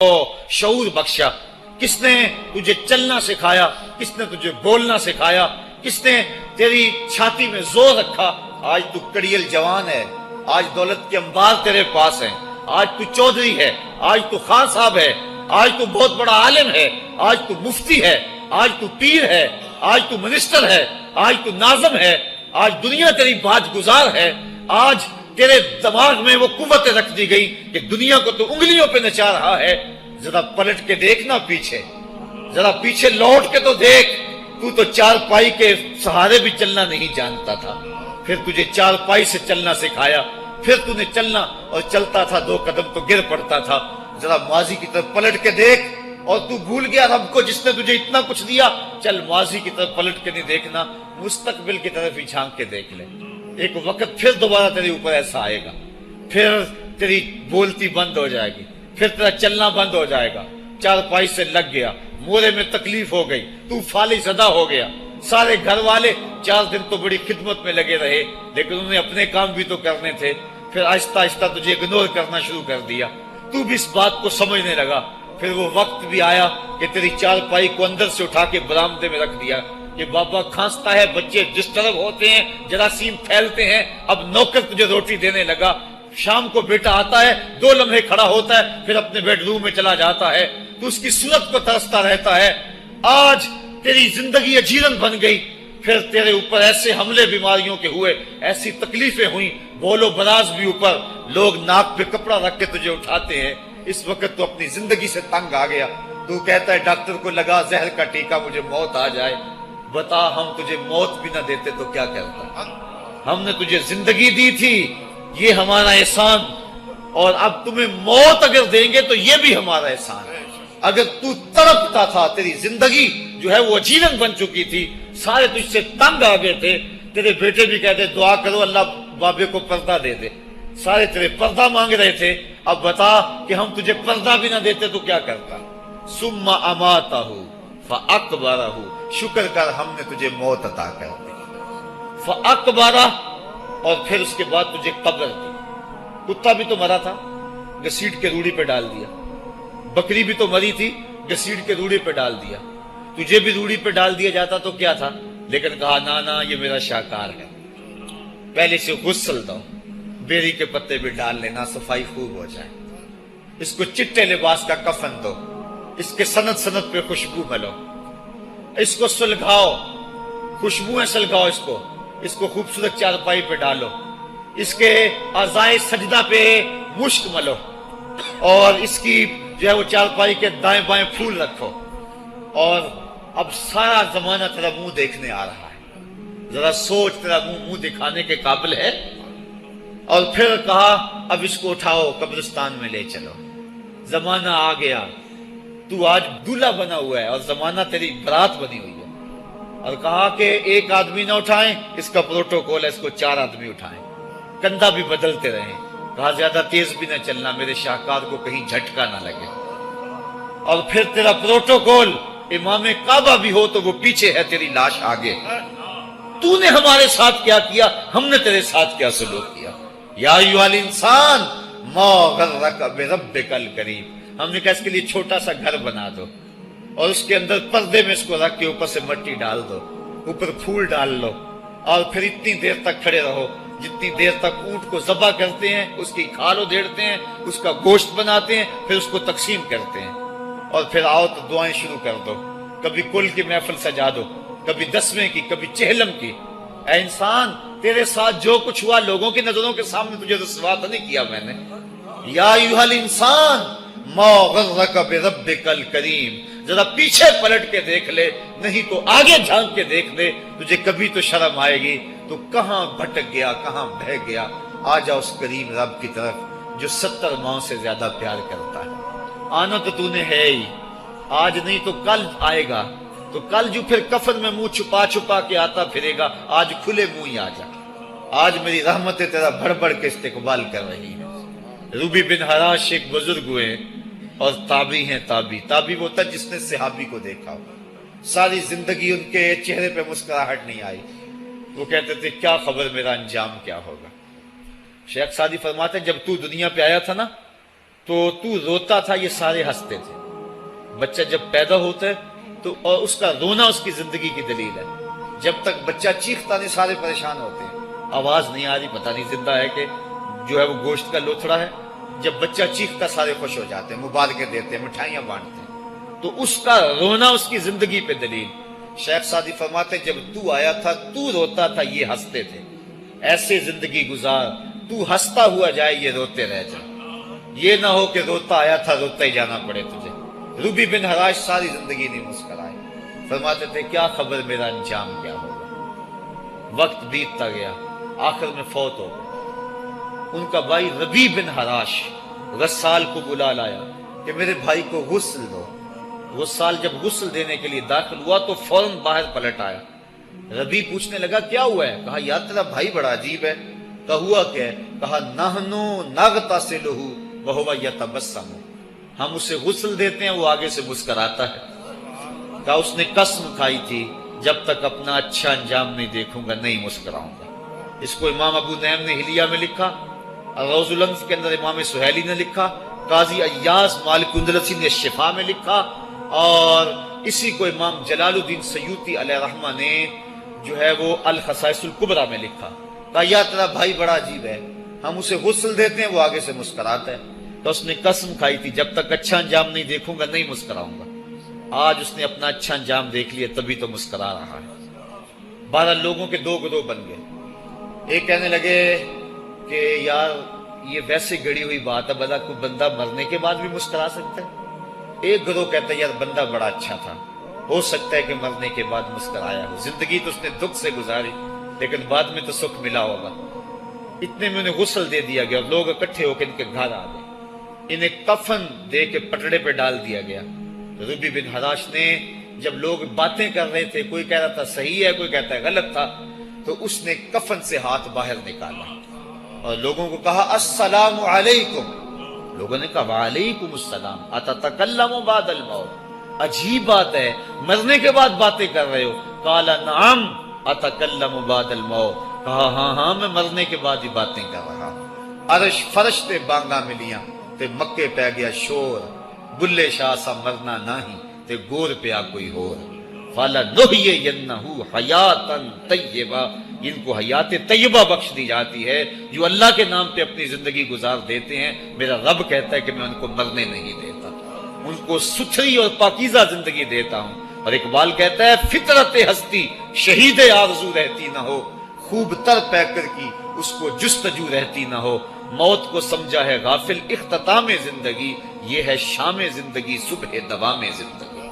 شعور بخشا؟ کس نے تجھے چلنا سکھایا؟ کس نے تجھے بولنا سکھایا؟ کس نے تیری چھاتی میں زور رکھا؟ آج تو کڑیل جوان ہے، آج دولت کے انبار تیرے پاس ہیں، آج تو چودھری ہے، آج تو خان صاحب ہے، آج تو بہت بڑا عالم ہے، آج تو مفتی ہے، آج تو پیر ہے، آج تو منسٹر ہے، آج تو ناظم ہے، آج دنیا تیری باج گزار ہے، آج تیرے دماغ میں وہ قوت رکھ دی گئی کہ دنیا کو تو انگلیوں پہ نچا رہا ہے۔ ذرا پلٹ کے دیکھنا پیچھے، ذرا پیچھے لوٹ کے تو دیکھ، تو چار پائی کے سہارے بھی چلنا نہیں جانتا تھا، پھر تجھے چار پائی سے چلنا سکھایا، پھر تو نے چلنا اور چلتا تھا، دو قدم تو گر پڑتا تھا۔ ذرا ماضی کی طرف پلٹ کے دیکھ، اور تو بھول گیا رب کو جس نے تجھے اتنا کچھ دیا۔ چل ماضی کی طرف پلٹ کے نہیں دیکھنا، مستقبل کی طرف ہی جھانک کے دیکھ لے۔ ایک وقت پھر دوبارہ تیرے اوپر ایسا آئے گا، پھر تیری بولتی بند ہو جائے گی، پھر تیرا چلنا بند ہو جائے گا۔ چار پائی سے لگ گیا، مورے میں تکلیف ہو گئی، تو فالج زدہ ہو گیا۔ سارے گھر والے 4 دن تو بڑی خدمت میں لگے رہے، لیکن انہوں نے اپنے کام بھی تو کرنے تھے، پھر آہستہ آہستہ تجھے اگنور کرنا شروع کر دیا۔ تو بھی اس بات کو سمجھنے لگا۔ پھر وہ وقت بھی آیا کہ تیری چار پائی کو اندر سے اٹھا کے برآمدے میں رکھ دیا کہ بابا کھانستا ہے، بچے جس طرف ہوتے ہیں جراثیم پھیلتے ہیں، اب نوکر تجھے روٹی دینے لگا۔ شام کو بیٹا آتا ہے، 2 لمحے کھڑا ہوتا ہے، پھر اپنے بیڈ روم میں چلا جاتا ہے، تو اس کی صورت کو ترستا رہتا ہے۔ آج تیری زندگی اجیرن بن گئی، پھر تیرے اوپر ایسے حملے بیماریوں کے ہوئے، ایسی تکلیفیں ہوئیں، بول و براز بھی اوپر، لوگ ناک پہ کپڑا رکھ کے تجھے اٹھاتے ہیں۔ اس وقت تو اپنی زندگی سے تنگ آ گیا، تو کہتا ہے ڈاکٹر کو لگا زہر کا ٹیکہ، مجھے موت آ جائے۔ بتا ہم تجھے موت بھی نہ دیتے تو کیا کرتا؟ ہم نے تجھے زندگی دی تھی، یہ ہمارا احسان، اور اب تمہیں موت اگر دیں گے تو یہ بھی ہمارا احسان ہے۔ اگر تو تڑپتا تھا، تیری زندگی جو ہے وہ اجیرن بن چکی تھی، سارے تجھ سے تنگ آ گئے تھے، تیرے بیٹے بھی کہتے دعا کرو اللہ بابے کو پردہ دے دے، سارے تیرے پردہ مانگ رہے تھے، اب بتا کہ ہم تجھے پردہ بھی نہ دیتے تو کیا کرتا؟ ثم اماتہ فاقبرہ، شکر کر ہم نے تجھے موت عطا کر دی، فاقبرہ، اور پھر اس کے بعد تجھے قبر دی۔ کتا بھی تو مرا تھا، گھسیٹ کے روڑی پہ ڈال دیا، بکری بھی تو مری تھی، گھسیٹ کے روڑی پہ ڈال دیا، تجھے بھی روڑی پہ ڈال دیا جاتا تو کیا تھا؟ لیکن کہا نا یہ میرا شاہکار ہے، پہلے سے غسل دو، بیری کے پتے بھی ڈال لینا، صفائی خوب ہو جائے، اس کو چٹے لباس کا کفن دو، اس کے سند سند پہ خوشبو ملو، اس کو سلگھاؤ، خوشبوئیں سلگھاؤ، اس کو خوبصورت چارپائی پہ ڈالو، اس کے اعضائے سجدہ پہ مشک ملو، اور اس کی جو ہے وہ چارپائی کے دائیں بائیں پھول رکھو، اور اب سارا زمانہ تیرا منہ دیکھنے آ رہا ہے، ذرا سوچ تیرا منہ دکھانے کے قابل ہے؟ اور پھر کہا اب اس کو اٹھاؤ، قبرستان میں لے چلو، زمانہ آ گیا، تو آج دولہا بنا ہوا ہے اور زمانہ تیری برات بنی ہوئی ہے، اور کہا کہ ایک آدمی نہ اٹھائیں، اس کا پروٹوکول ہے، اس کو 4 آدمی اٹھائیں، کندھا بھی بدلتے رہیں، کہا زیادہ تیز بھی نہ چلنا، میرے شاہکار کو کہیں جھٹکا نہ لگے، اور پھر تیرا پروٹوکول امام کعبہ بھی ہو تو وہ پیچھے ہے، تیری لاش آگے۔ تو نے ہمارے ساتھ کیا کیا، ہم نے تیرے ساتھ کیا سلوک کیا؟ یا ایھا الانسان ما غرک بربک الکریم، ہم نے کہا اس کے لیے چھوٹا سا گھر بنا دو، اور اس کے اندر پردے میں اس کو رکھ کے اوپر سے مٹی ڈال دو، اوپر پھول ڈال لو، اور پھر اتنی دیر تک کھڑے رہو جتنی دیر تک اونٹ کو ذبح کرتے ہیں، اس کی کھال ادھیڑتے ہیں، اس کا گوشت بناتے ہیں، پھر اس کو تقسیم کرتے ہیں، اور پھر آؤ تو دعائیں شروع کر دو، کبھی کل کی محفل سجا دو، کبھی 10ویں کی، کبھی چہلم کی۔ اے انسان، تیرے ساتھ جو کچھ ہوا لوگوں کی نظروں کے سامنے تجھے رسوا تو نہیں کیا میں نے؟ یا ایھا الانسان ما غرک بربک الکریم، ذرا پیچھے پلٹ کے دیکھ لے، نہیں تو آگے جھانک کے دیکھ لے، تجھے کبھی تو شرم آئے گی، تو کہاں بھٹک گیا، کہاں بہہ گیا۔ آ جا اس کریم رب کی طرف جو 70 ماؤں سے زیادہ پیار کرتا ہے۔ آنا تو نے ہے ہی، آج نہیں تو کل آئے گا، تو کل جو پھر کفن میں منہ چھپا چھپا کے آتا پھرے گا، آج کھلے منہ ہی آ جا۔ آج میری رحمتیں تیرا بڑھ بڑھ کے استقبال کر رہی ہیں۔ روبی بن حراش ایک بزرگ ہوئے اور تابعی ہیں، تابعی وہ تھا جس نے صحابی کو دیکھا ہو، ساری زندگی ان کے چہرے پہ مسکراہٹ نہیں آئی، وہ کہتے تھے کیا خبر میرا انجام کیا ہوگا۔ شیخ سعدی فرماتے ہیں جب تو دنیا پہ آیا تھا نا تو روتا تھا، یہ سارے ہنستے تھے۔ بچہ جب پیدا ہوتا ہے تو اور اس کا رونا اس کی زندگی کی دلیل ہے۔ جب تک بچہ چیختا نہیں سارے پریشان ہوتے ہیں، آواز نہیں آ رہی، پتہ نہیں زندہ ہے کہ جو ہے وہ گوشت کا لوتھڑا ہے۔ جب بچہ چیختا سارے خوش ہو جاتے ہیں، مبارکیں دیتے ہیں، مٹھائیاں بانٹتے ہیں، تو اس کا رونا اس کی زندگی پہ دلیل۔ شیخ سعدی فرماتے ہیں جب تو آیا تھا تو روتا تھا، یہ ہنستے تھے، ایسے زندگی گزار تو ہنستا ہوا جائے یہ روتے رہ جائے، یہ نہ ہو کہ روتا آیا تھا روتا ہی جانا پڑے تجھے۔ ربی بن حراش ساری زندگی نہیں مسکرائے، فرماتے تھے کیا خبر میرا انجام کیا ہوگا۔ وقت بیتتا گیا، آخر میں فوت ہو گئے۔ ان کا بھائی ربی بن حراش غسال کو بلا لایا کہ میرے بھائی کو غسل دو۔ غسال جب غسل دینے کے لیے داخل ہوا تو فوراً باہر پلٹ آیا۔ ربی پوچھنے لگا کیا ہوا ہے؟ کہا یار تیرا بھائی بڑا عجیب ہے۔ کہا ہوا کیا ہے؟ کہا نحنو نغتسلہ وہو یتبسم، ہم اسے غسل دیتے ہیں وہ آگے سے مسکراتا ہے۔ کہا اس نے قسم کھائی تھی جب تک اپنا اچھا انجام نہیں دیکھوں گا نہیں مسکراؤں گا۔ اس کو امام ابو نعیم نے حلیہ میں لکھا، روز الانف کے اندر امام سہیلی نے لکھا، قاضی ایاز مالک اندلسی نے شفا میں لکھا، اور اسی کو امام جلال الدین سیوطی علیہ رحمہ نے جو ہے وہ الخصائص الکبریٰ میں لکھا۔ کہا یا تیرا بھائی بڑا عجیب ہے، ہم اسے غسل دیتے ہیں وہ آگے سے مسکراتا ہے۔ تو اس نے قسم کھائی تھی جب تک اچھا انجام نہیں دیکھوں گا نہیں مسکراؤں گا۔ آج اس نے اپنا اچھا انجام دیکھ لیا تبھی تو مسکرا رہا ہے۔ 12 لوگوں کے 2 گروہ بن گئے۔ ایک کہنے لگے کہ یار یہ ویسے گڑی ہوئی بات ہے، بلا کوئی بندہ مرنے کے بعد بھی مسکرا سکتا ہے۔ ایک گروہ کہتا ہے یار بندہ بڑا اچھا تھا، ہو سکتا ہے کہ مرنے کے بعد مسکرایا ہو، زندگی تو اس نے دکھ سے گزاری لیکن بعد میں تو سکھ ملا ہوگا۔ اتنے میں انہیں غسل دے دیا گیا اور لوگ اکٹھے ہو کے ان کے گھر آ گئے، انہیں کفن دے کے پٹڑے پہ ڈال دیا گیا۔ ربی بن حراش نے جب لوگ باتیں کر رہے تھے، کوئی کہہ رہا تھا صحیح ہے کوئی کہتا ہے غلط تھا، تو اس نے کفن سے ہاتھ باہر نکالا اور لوگوں کو کہا السلام علیکم۔ لوگوں نے کہا وعلیکم السلام، اتتکلم بعد الموت، عجیب بات ہے مرنے کے بعد باتیں کر رہے ہو۔ قال نعم اتکلم بعد الموت، کہا ہاں ہاں میں مرنے کے بعد ہی باتیں کر رہا ہوں۔ عرش فرش تے بانگا ملیاں تے مکے پہ گیا شور، بلے شاہ سا مرنا نہیں تے گور پیا کوئی ہور۔ فَلَنُحْيِيَنَّهُ حَيَاتًا طَيِّبَةً، ان کو حیات طیبہ بخش دی جاتی ہے جو اللہ کے نام پہ اپنی زندگی گزار دیتے ہیں۔ میرا رب کہتا ہے کہ میں ان کو مرنے نہیں دیتا، ان کو ستھری اور پاکیزہ زندگی دیتا ہوں۔ اور اقبال کہتا ہے فطرت ہستی شہید آرزو رہتی نہ ہو، خوب تر پیکر کی اس کو جستجو رہتی نہ ہو۔ موت کو سمجھا ہے غافل اختتام زندگی، یہ ہے شام زندگی صبح دوام زندگی۔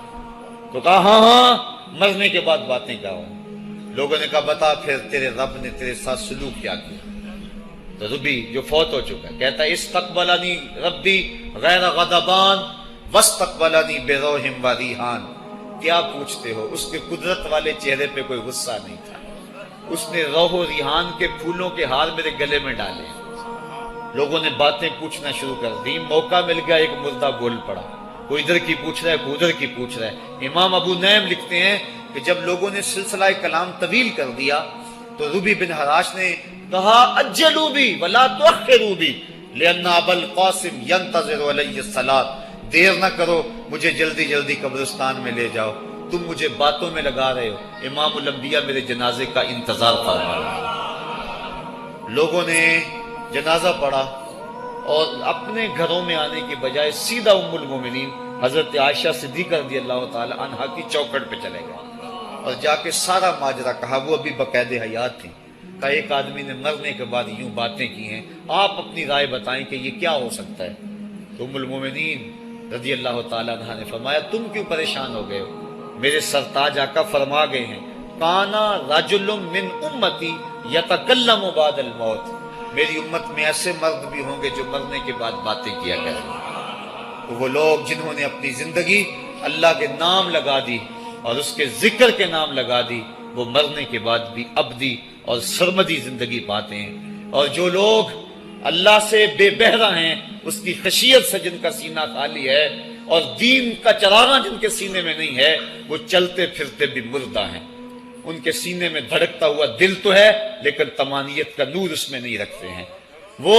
تو کہا ہاں ہاں مرنے کے بعد باتیں کرو۔ لوگوں نے کہا بتا پھر تیرے رب نے تیرے ساتھ سلوک کیا کیا؟ تو ربی جو فوت ہو چکا ہے کہتا ہے استقبلنی ربی غیر غضبان واستقبلنی بروح و ریحان۔ کیا پوچھتے ہو، اس کے قدرت والے چہرے پہ کوئی غصہ نہیں تھا، اس نے روح و ریحان کے پھولوں کے ہار میرے گلے میں ڈالے۔ لوگوں نے باتیں پوچھنا شروع کر دی، موقع مل گیا ایک مردہ بول پڑا، کوئی ادھر کی پوچھ رہا ہے کوئی ادھر کی پوچھ رہا ہے۔ امام ابو نعیم لکھتے ہیں کہ جب لوگوں نے سلسلہ کلام طویل کر دیا تو ربی بن حراش نے کہا اجلوا بی ولا تؤخروا بی لان ابا القاسم ينتظر علی الصلاۃ، دیر نہ کرو مجھے جلدی جلدی قبرستان میں لے جاؤ، تم مجھے باتوں میں لگا رہے ہو، امام الانبیاء میرے جنازے کا انتظار فرما رہے ہیں۔ لوگوں نے جنازہ پڑھا اور اپنے گھروں میں آنے کی بجائے سیدھا ام المومنین حضرت عائشہ صدیقہ رضی اللہ تعالی عنہا کی چوکھٹ پہ چلے گئے اور جا کے سارا ماجرا کہا۔ وہ ابھی باقاعد حیات تھی، کہ ایک آدمی نے مرنے کے بعد یوں باتیں کی ہیں، آپ اپنی رائے بتائیں کہ یہ کیا ہو سکتا ہے۔ تو ام المومنین رضی اللہ تعالی عنہا نے فرمایا تم کیوں پریشان ہو گئے ہو؟ میرے سرتاج آقا فرما گئے ہیں کانا رجل من امتی یتکلم بعد الموت، میری امت میں ایسے مرد بھی ہوں گے جو مرنے کے بعد باتیں کیا کریں گے۔ تو وہ لوگ جنہوں نے اپنی زندگی اللہ کے نام لگا دی اور اس کے ذکر کے نام لگا دی، وہ مرنے کے بعد بھی ابدی اور سرمدی زندگی پاتے ہیں۔ اور جو لوگ اللہ سے بے بہرہ ہیں، اس کی خشیت سے جن کا سینہ خالی ہے اور دین کا چراغاں جن کے سینے میں نہیں ہے، وہ چلتے پھرتے بھی مردہ ہیں۔ ان کے سینے میں دھڑکتا ہوا دل تو ہے لیکن تمانیت کا نور اس میں نہیں رکھتے ہیں۔ وہ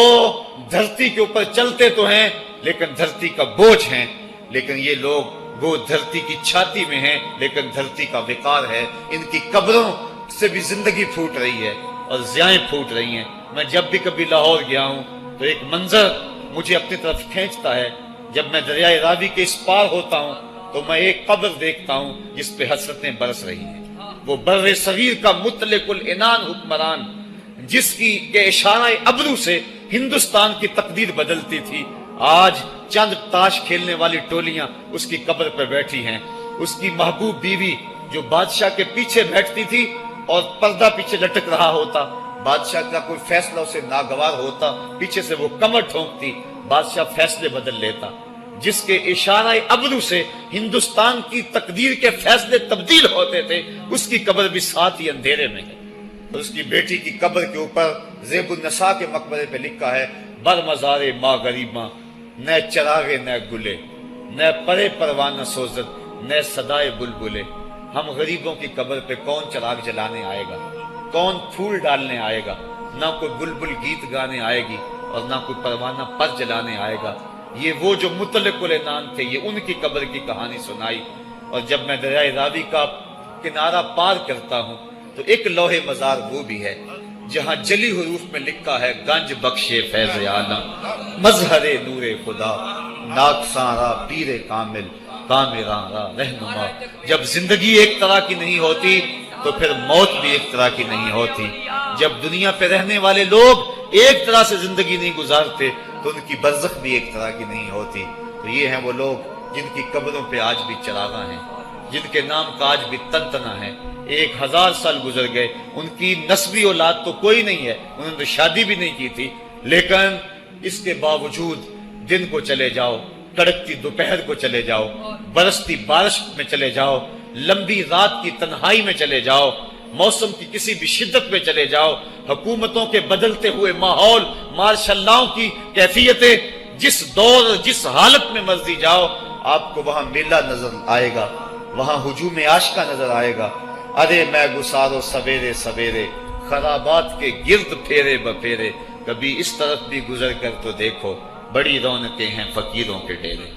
دھرتی کے اوپر چلتے تو ہیں لیکن دھرتی کا بوجھ ہیں، لیکن یہ لوگ وہ دھرتی کی چھاتی میں ہیں لیکن دھرتی کا وقار ہے۔ ان کی قبروں سے بھی زندگی پھوٹ رہی ہے اور ضیائیں پھوٹ رہی ہیں۔ میں جب بھی کبھی لاہور گیا ہوں تو ایک منظر مجھے اپنی طرف کھینچتا ہے، جب میں دریائے راوی کے اس پار ہوتا ہوں تو میں ایک قبر دیکھتا ہوں جس پہ حسرتیں برس رہی ہیں۔ وہ بر صغیر کا مطلق العنان حکمران، جس کی کے اشارہ ابرو سے ہندوستان کی تقدیر بدلتی تھی، آج چند تاش کھیلنے والی ٹولیاں اس کی قبر پر بیٹھی ہیں۔ اس کی محبوب بیوی جو بادشاہ کے پیچھے بیٹھتی تھی اور پردہ پیچھے لٹک رہا ہوتا، بادشاہ کا کوئی فیصلہ اسے ناگوار ہوتا، پیچھے سے وہ کمر ٹھونکتی، بادشاہ فیصلے بدل لیتا۔ جس کے اشارہ ابرو سے ہندوستان کی تقدیر کے فیصلے تبدیل ہوتے تھے، اس کی قبر بھی ساتھ ہی اندھیرے میں ہے۔ اور اس کی بیٹی کی قبر کے اوپر زیب النساء کے مقبرے پہ لکھا ہے، بر مزار ماں غریباں، نہ چراغے نہ گلے، نہ پرے پروانہ سوزد، نہ صدائے بلبلے۔ ہم غریبوں کی قبر پہ کون چراغ جلانے آئے گا، کون پھول ڈالنے آئے گا؟ نہ کوئی بلبل گیت گانے آئے گی اور نہ کوئی پروانہ پر جلانے آئے گا۔ یہ وہ جو مطلق العنان تھے، یہ ان کی قبر کی کہانی سنائی۔ اور جب میں دریائے راوی کا کنارہ پار کرتا ہوں تو ایک لوح مزار وہ بھی ہے جہاں جلی حروف میں لکھا ہے، گنج بخشے فیض عالم، مظہر نور خدا، ناکساں را پیر کامل، کامراں را رہنما۔ جب زندگی ایک طرح کی نہیں ہوتی تو پھر موت بھی ایک طرح کی نہیں ہوتی۔ جب دنیا پہ رہنے والے لوگ ایک طرح سے زندگی نہیں گزارتے تو ان کی برزخ بھی ایک طرح کی نہیں ہوتی۔ تو یہ ہیں وہ لوگ جن کی قبروں پہ آج بھی چراغاں ہیں، جن کے نام کا آج بھی تنتنا ہے۔ 1000 سال گزر گئے، ان کی نسبی اولاد تو کوئی نہیں ہے، انہوں نے شادی بھی نہیں کی تھی، لیکن اس کے باوجود دن کو چلے جاؤ، کڑکتی دوپہر کو چلے جاؤ، برستی بارش میں چلے جاؤ، لمبی رات کی تنہائی میں چلے جاؤ، موسم کی کسی بھی شدت میں چلے جاؤ، حکومتوں کے بدلتے ہوئے ماحول، مارشل لاؤ کی کیفیتیں، جس دور جس حالت میں مرضی جاؤ، آپ کو وہاں میلہ نظر آئے گا، وہاں ہجوم عاشقہ نظر آئے گا۔ ارے میں گسارو سویرے سویرے، خرابات کے گرد پھیرے بپھیرے، کبھی اس طرف بھی گزر کر تو دیکھو، بڑی رونقیں ہیں فقیروں کے ڈیرے۔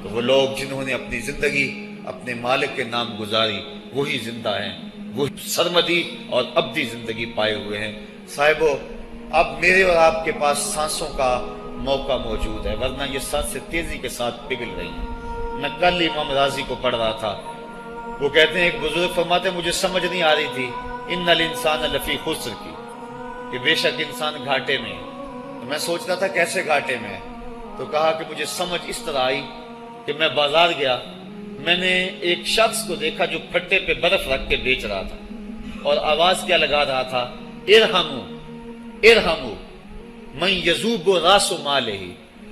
تو وہ لوگ جنہوں نے اپنی زندگی اپنے مالک کے نام گزاری، وہی زندہ ہیں، وہ سرمدی اور ابدی زندگی پائے ہوئے ہیں۔ صاحبو، اب میرے اور آپ کے پاس سانسوں کا موقع موجود ہے، ورنہ یہ سانسیں تیزی کے ساتھ پگھل رہی ہیں۔ میں کل امام راضی کو پڑھ رہا تھا، وہ کہتے ہیں، ایک بزرگ فرماتے ہیں، مجھے سمجھ نہیں آ رہی تھی ان الانسان لفی خسر کی، کہ بے شک انسان گھاٹے میں ہے۔ تو میں سوچ رہا تھا کیسے گھاٹے میں ہے، تو کہا کہ مجھے سمجھ اس طرح آئی کہ میں بازار گیا، میں نے ایک شخص کو دیکھا جو پھٹے پہ برف رکھ کے بیچ رہا تھا، اور آواز کیا لگا رہا تھا، ارحمو ارحمو من یذوب راس مالہ،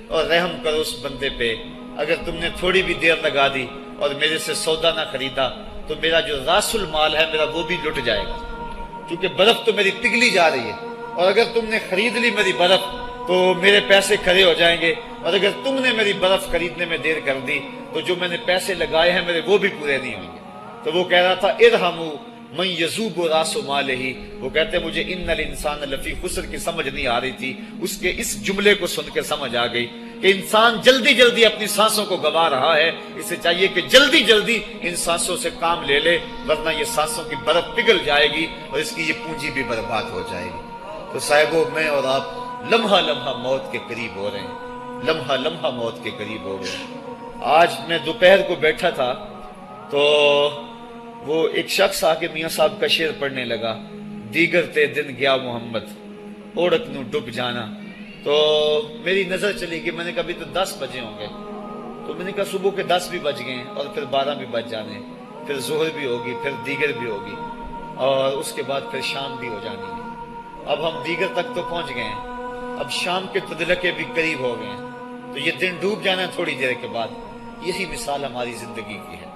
اور رحم کرو اس بندے پہ، اگر تم نے تھوڑی بھی دیر لگا دی اور میرے سے سودا نہ خریدا تو میرا جو راس المال ہے میرا وہ بھی لٹ جائے گا، کیونکہ برف تو میری پگھلی جا رہی ہے، اور اگر تم نے خرید لی میری برف تو میرے پیسے کھڑے ہو جائیں گے، اور اگر تم نے میری برف خریدنے میں دیر کر دی تو جو میں نے پیسے لگائے ہیں میرے وہ بھی پورے نہیں ہوں گے۔ تو وہ کہہ رہا تھا ارحمو من یذوب راس مالہ، وہ کہتے ہیں مجھے ان الانسان لفی خسر کی سمجھ نہیں آ رہی تھی، اس کے اس جملے کو سن کے سمجھ آ گئی کہ انسان جلدی جلدی اپنی سانسوں کو گوا رہا ہے، اسے چاہیے کہ جلدی جلدی ان سانسوں سے کام لے لے، ورنہ یہ سانسوں کی برف پگھل جائے گی اور اس کی یہ پونجی بھی برباد ہو جائے گی۔ تو صاحبو، میں اور آپ لمحہ لمحہ موت کے قریب ہو رہے ہیں، لمحہ لمحہ موت کے قریب ہو گئے۔ آج میں دوپہر کو بیٹھا تھا تو وہ ایک شخص آ کے میاں صاحب کا شعر پڑھنے لگا، دیگر تے دن گیا محمد، اوڑک نو ڈب جانا۔ تو میری نظر چلی کہ میں نے کہا ابھی تو 10 بجے ہوں گے، تو میں نے کہا صبح کے 10 بھی بج گئے ہیں اور پھر 12 بھی بج جانے، پھر ظہر بھی ہوگی، پھر دیگر بھی ہوگی، اور اس کے بعد پھر شام بھی ہو جانی ہے۔ اب ہم دیگر تک تو پہنچ گئے ہیں، اب شام کے تدلکے بھی قریب ہو گئے ہیں، تو یہ دن ڈوب جانا ہے تھوڑی دیر کے بعد۔ یہی مثال ہماری زندگی کی ہے،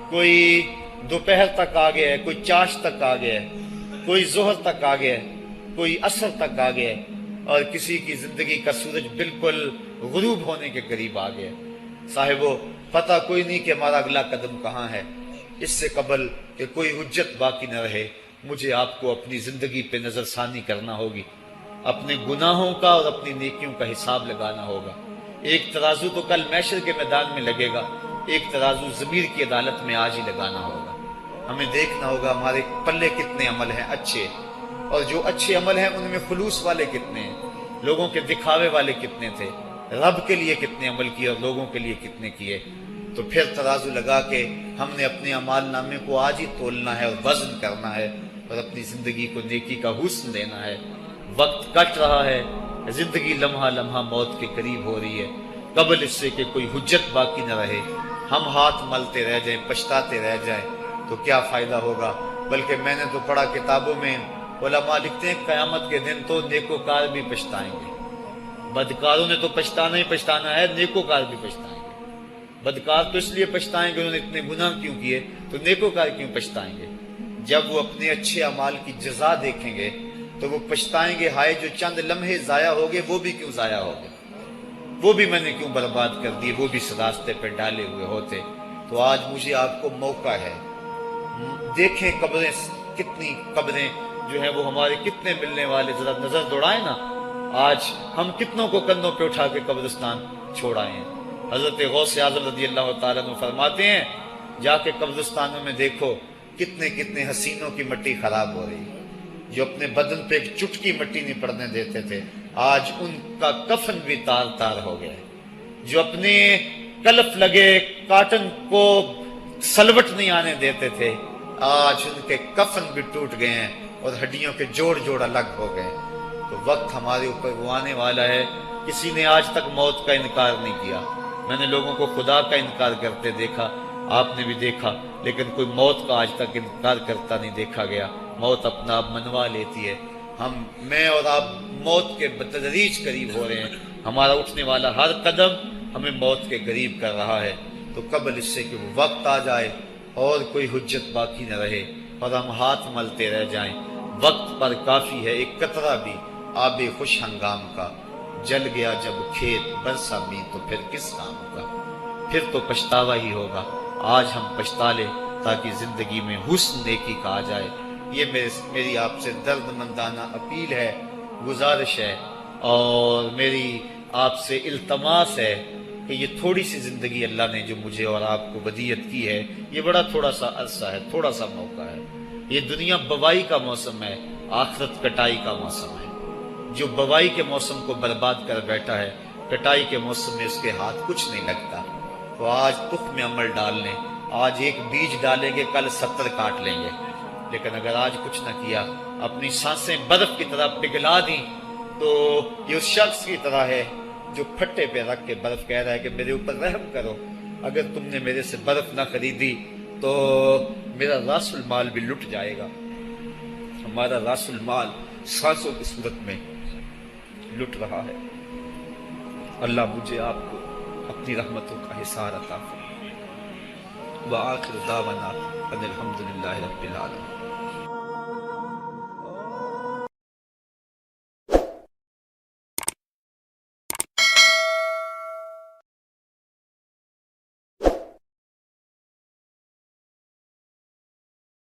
کوئی دوپہر تک آ گیا ہے، کوئی چاش تک آ گیا ہے، کوئی ظہر تک آ گیا ہے، کوئی عصر تک آ گیا ہے، اور کسی کی زندگی کا سورج بالکل غروب ہونے کے قریب آ گیا ہے۔ صاحبو، پتہ کوئی نہیں کہ ہمارا اگلا قدم کہاں ہے۔ اس سے قبل کہ کوئی حجت باقی نہ رہے، مجھے آپ کو اپنی زندگی پہ نظر ثانی کرنا ہوگی، اپنے گناہوں کا اور اپنی نیکیوں کا حساب لگانا ہوگا۔ ایک ترازو تو کل محشر کے میدان میں لگے گا، ایک ترازو ضمیر کی عدالت میں آج ہی لگانا ہوگا۔ ہمیں دیکھنا ہوگا ہمارے پلے کتنے عمل ہیں اچھے، اور جو اچھے عمل ہیں ان میں خلوص والے کتنے ہیں، لوگوں کے دکھاوے والے کتنے تھے، رب کے لیے کتنے عمل کیے اور لوگوں کے لیے کتنے کیے۔ تو پھر ترازو لگا کے ہم نے اپنے اعمال نامے کو آج ہی تولنا ہے اور وزن کرنا ہے، اور اپنی زندگی کو نیکی کا حسن دینا ہے۔ وقت کٹ رہا ہے، زندگی لمحہ لمحہ موت کے قریب ہو رہی ہے، قبل اس سے کہ کوئی حجت باقی نہ رہے، ہم ہاتھ ملتے رہ جائیں، پچھتاتے رہ جائیں تو کیا فائدہ ہوگا۔ بلکہ میں نے تو پڑھا کتابوں میں، علماء لکھتے ہیں قیامت کے دن تو نیکوکار بھی پچھتائیں گے۔ بدکاروں نے تو پچھتانا ہی پچھتانا ہے، نیکوکار بھی پچھتائیں گے۔ بدکار تو اس لیے پچھتائیں گے انہوں نے اتنے گناہ کیوں کیے، تو نیکوکار کیوں پچھتائیں گے؟ جب وہ اپنے اچھے اعمال کی جزا دیکھیں گے تو وہ پچھتائیں گے، ہائے جو چند لمحے ضائع ہو گئے وہ بھی کیوں ضائع ہو گئے، وہ بھی میں نے کیوں برباد کر دیے، وہ بھی اس راستے پہ ڈالے ہوئے ہوتے۔ تو آج مجھے آپ کو موقع ہے، دیکھیں قبریں، کتنی قبریں جو ہیں وہ ہمارے کتنے ملنے والے، ذرا نظر دوڑائیں نا، آج ہم کتنوں کو کندھوں پہ اٹھا کے قبرستان چھوڑائے ہیں۔ حضرت غوث اعظم رضی اللہ تعالیٰ عنہ فرماتے ہیں، جا کے قبرستانوں میں دیکھو کتنے کتنے حسینوں کی مٹی خراب ہو رہی ہے، جو اپنے بدن پہ ایک چٹکی مٹی نہیں پڑنے دیتے تھے، آج ان کا کفن بھی تار تار ہو گیا ہے۔ جو اپنے کلف لگے کاٹن کو سلوٹ نہیں آنے دیتے تھے، آج ان کے کفن بھی ٹوٹ گئے ہیں اور ہڈیوں کے جوڑ جوڑ الگ ہو گئے۔ تو وقت ہمارے اوپر وہ آنے والا ہے، کسی نے آج تک موت کا انکار نہیں کیا۔ میں نے لوگوں کو خدا کا انکار کرتے دیکھا، آپ نے بھی دیکھا، لیکن کوئی موت کا آج تک انکار کرتا نہیں دیکھا گیا۔ موت اپنا آپ منوا لیتی ہے، میں اور آپ موت کے بتدریج قریب ہو رہے ہیں، ہمارا اٹھنے والا ہر قدم ہمیں موت کے قریب کر رہا ہے۔ تو قبل اس سے کہ وہ وقت آ جائے اور کوئی حجت باقی نہ رہے اور ہم ہاتھ ملتے رہ جائیں، وقت پر کافی ہے ایک قطرہ بھی آب خوش ہنگام کا، جل گیا جب کھیت برسا می تو پھر کس کام کا، پھر تو پچھتاوا ہی ہوگا۔ آج ہم پچھتا لیں تاکہ زندگی میں حسن نیکی کا آ جائے۔ یہ میری آپ سے درد مندانہ اپیل ہے، گزارش ہے، اور میری آپ سے التماس ہے کہ یہ تھوڑی سی زندگی اللہ نے جو مجھے اور آپ کو ودیعت کی ہے، یہ بڑا تھوڑا سا عرصہ ہے، تھوڑا سا موقع ہے۔ یہ دنیا بوائی کا موسم ہے، آخرت کٹائی کا موسم ہے۔ جو بوائی کے موسم کو برباد کر بیٹھا ہے، کٹائی کے موسم میں اس کے ہاتھ کچھ نہیں لگتا۔ تو آج تخم عمل ڈال لیں، آج ایک بیج ڈالیں گے، کل 70 کاٹ لیں گے۔ لیکن اگر آج کچھ نہ کیا، اپنی سانسیں برف کی طرح پگھلا دیں، تو یہ اس شخص کی طرح ہے جو پھٹے پہ رکھ کے برف کہہ رہا ہے کہ میرے اوپر رحم کرو، اگر تم نے میرے سے برف نہ خریدی تو میرا راس المال بھی لٹ جائے گا۔ ہمارا راس المال سانسوں کی صورت میں لٹ رہا ہے۔ اللہ مجھے آپ کو اپنی رحمتوں کا حصار عطا فرمائے۔ وآخر دعوانا ان الحمد للہ رب العالمین۔